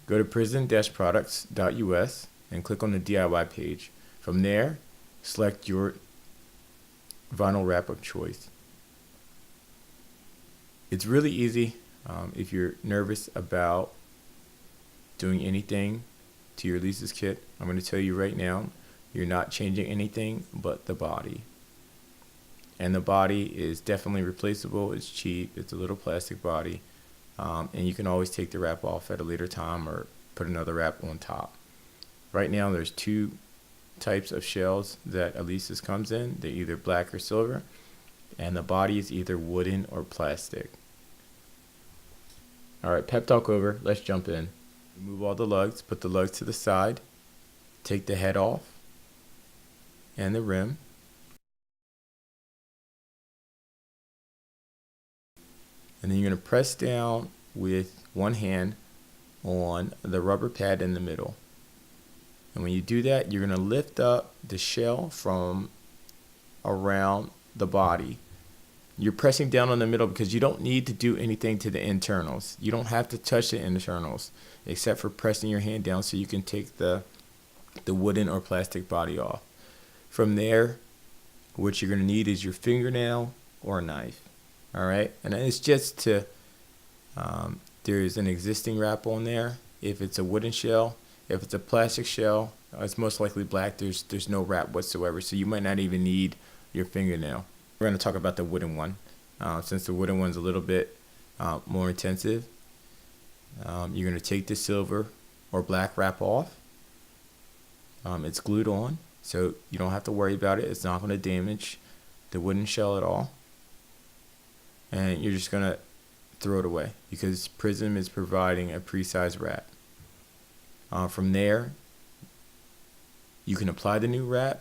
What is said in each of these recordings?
Go to prism-products.us and click on the DIY page. From there, select your vinyl wrap of choice. It's really easy. If you're nervous about doing anything to your Alesis kit, I'm going to tell you right now, you're not changing anything but the body. And the body is definitely replaceable. It's cheap. It's a little plastic body. And you can always take the wrap off at a later time or put another wrap on top. Right now there's two types of shells that Alesis comes in. They're either black or silver, and the body is either wooden or plastic. Alright, pep talk over. Let's jump in. Remove all the lugs, put the lugs to the side, take the head off and the rim. And then you're going to press down with one hand on the rubber pad in the middle. And when you do that, you're going to lift up the shell from around the body. You're pressing down on the middle because you don't need to do anything to the internals. You don't have to touch the internals except for pressing your hand down so you can take the wooden or plastic body off. From there, what you're going to need is your fingernail or a knife. Alright, and it's just to, there's an existing wrap on there. If it's a wooden shell, if it's a plastic shell, it's most likely black. There's no wrap whatsoever, so you might not even need your fingernail. We're going to talk about the wooden one. Since the wooden one's a little bit more intensive, you're going to take the silver or black wrap off. It's glued on, so you don't have to worry about it. It's not going to damage the wooden shell at all. And you're just going to throw it away because Prism is providing a pre-sized wrap. From there, you can apply the new wrap,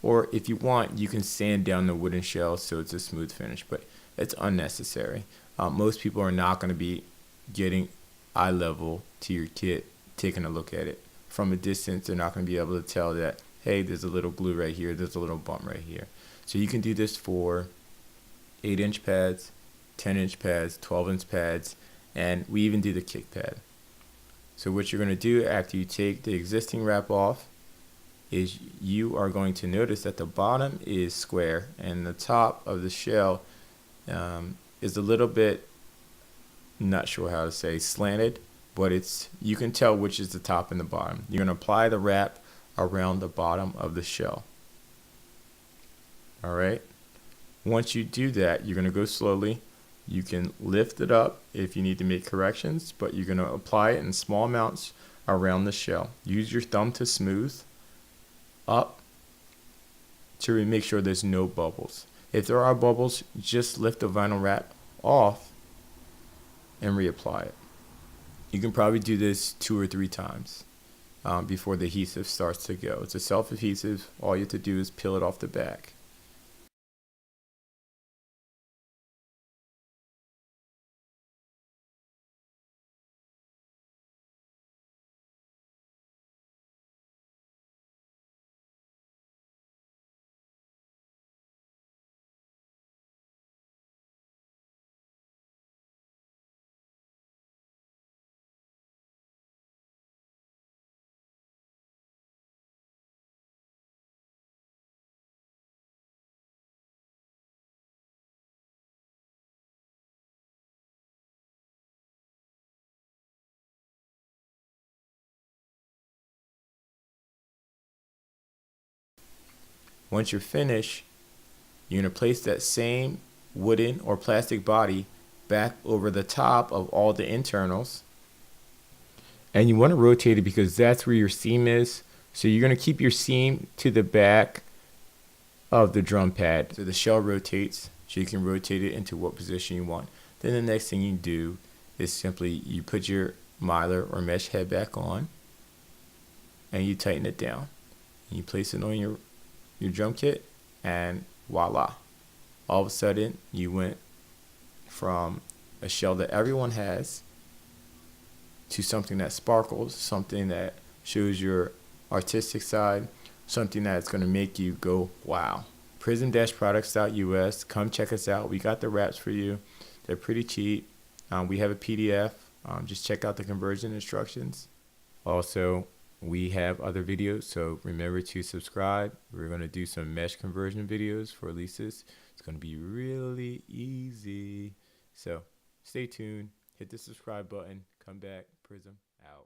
or if you want, you can sand down the wooden shell so it's a smooth finish, but it's unnecessary. Most people are not going to be getting eye level to your kit, taking a look at it. From a distance, they're not going to be able to tell that, hey, there's a little glue right here, there's a little bump right here. So you can do this for 8-inch pads, 10-inch pads, 12-inch pads, and we even do the kick pad. So what you're going to do after you take the existing wrap off is you are going to notice that the bottom is square and the top of the shell is a little bit, not sure how to say, slanted, but you can tell which is the top and the bottom. You're going to apply the wrap around the bottom of the shell. Alright, once you do that, you're going to go slowly. You can lift it up if you need to make corrections, but you're going to apply it in small amounts around the shell. Use your thumb to smooth up to make sure there's no bubbles. If there are bubbles, just lift the vinyl wrap off and reapply it. You can probably do this 2 or 3 times before the adhesive starts to go. It's a self-adhesive. All you have to do is peel it off the back. Once you're finished, you're going to place that same wooden or plastic body back over the top of all the internals. And you want to rotate it because that's where your seam is. So you're going to keep your seam to the back of the drum pad. So the shell rotates, so you can rotate it into what position you want. Then the next thing you do is simply you put your mylar or mesh head back on and you tighten it down. And you place it on your drum kit, and voila, all of a sudden you went from a shell that everyone has to something that sparkles, something that shows your artistic side, something that's going to make you go wow. Prism-products.us, come check us out. We got the wraps for you. They're pretty cheap. We have a PDF. Just check out the conversion instructions. Also, we have other videos, so remember to subscribe. We're going to do some mesh conversion videos for Alesis. It's going to be really easy. So stay tuned, hit the subscribe button, come back, Prism out.